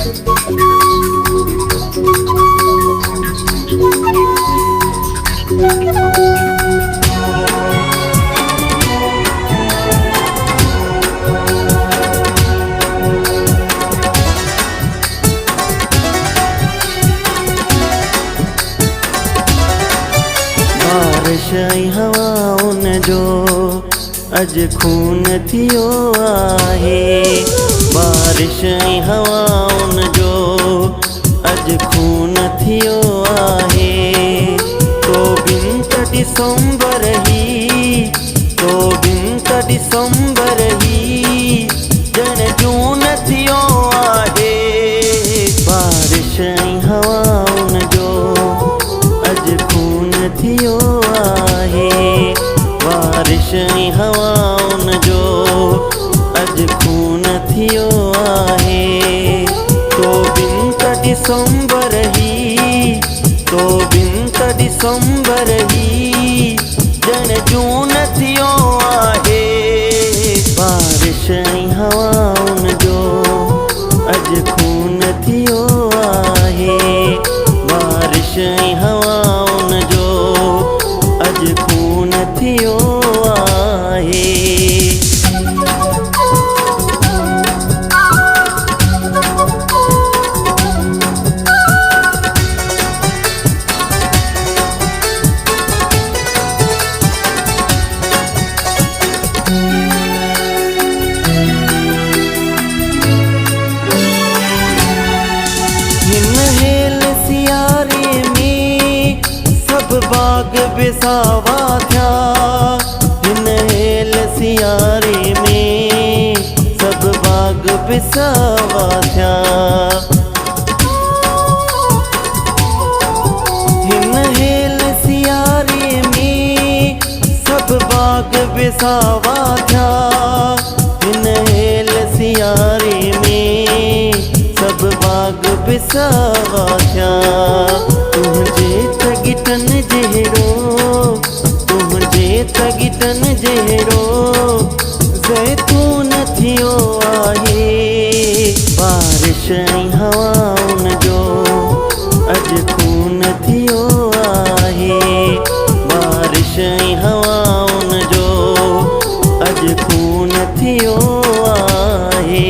बारिश ऐं हवाउनि जो अॼु खून थियो आहे। बारिश ऐं हवाउनि जो अॼु खून थियो आहे। तो बिन त डिसंबर ही, तो बिन त डिसंबर ही ॼण जून थियो आहे। बारिश ऐं हवाउनि जो अॼु खून थियो आहे। बारिश ऐं हवाउनि जो अॼु खून थियो आहे। तो बिन त डिसंबर ही, तो बिन त डिसंबर ही ॼण जून थियो आहे। बारिश ऐं हवाउनि जो अॼु खून थियो आहे। बारिश ऐं हवाउनि जो अॼु खून थियो आहे। बाग बिसावा थिया, हिन हेल सियारे में सब बाग बिसावा थिया। हिन हेल सियारे में सब बाग बिसावा थिया। हिन हेल सियारे में सब बाग बिसावा थिया। तुझे तगिटन जहिड़ो, तुझे तगिटन जहिड़ो ज़ैतून थियो आहे। बारिश ऐं हवाउनि जो अॼु खून थियो आहे। बारिश ऐं हवाउनि जो अॼु खून थियो आहे।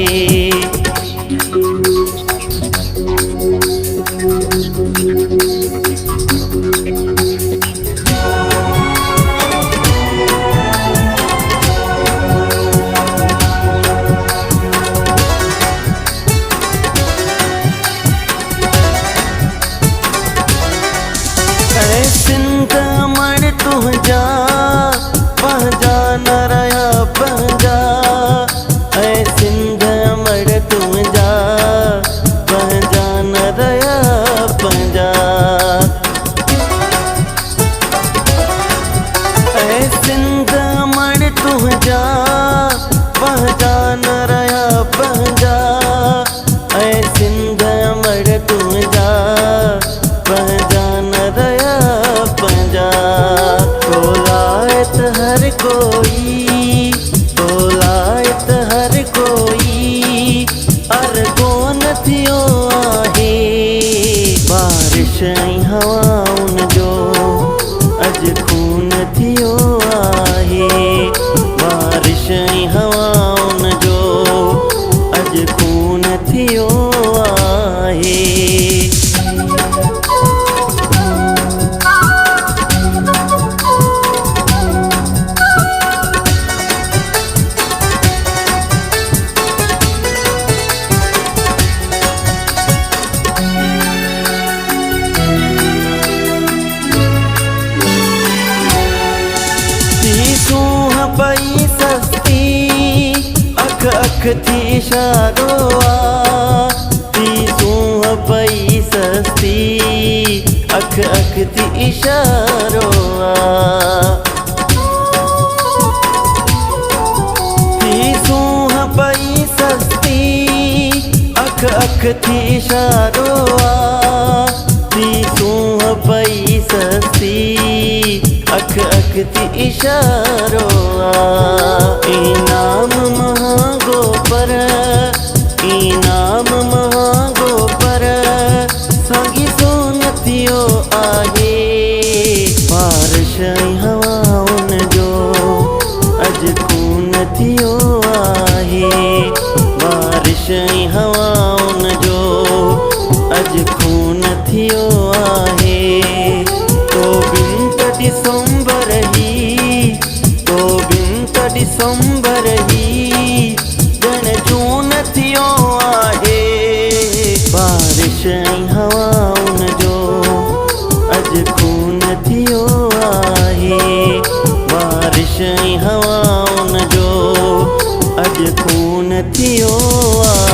सिंध मण तुंहिंजा पंहिंजा न रहिया पंहिंजा। ऐं सिंध मण तुंहिंजा पंहिंजा न रहिया पंहिंजा। ऐं सिंध मण तुंहिंजा पंहिंजा न रहिया पंहिंजा। ऐं सिंध मण तुंहिंजा पंहिंजा न रहिया पंहिंजा। तोलायत हर कोई, तोलायत हर कोई अरगोन थियो आहे। बारिश ऐं हवाउनि जो अॼु खून थियो आहे। बारिश ऐं हवाउनि जो अॼु खून थियो आहे। पई सस्ती अख अख थी इशारो आ। थी सूंह पई सस्ती अख अख थी इशारो आ। थी सूंह पई सस्ती अख अख थी इशारो आ। थी सूंह पई सस्ती अख अख थी इशारो आ। इनाम महांगो पर, इनाम महांगो आहे। बारिश ऐं हवाउनि जो अॼु खून थियो आहे। तो बिन त डिसंबर ही, तो बिन त डिसंबर ही ॼण जून थियो आहे। बारिश ऐं हवाउनि जो अॼु खून थियो आहे। बारिश ऐं हवाउनि जो अॼु खून थियो आहे।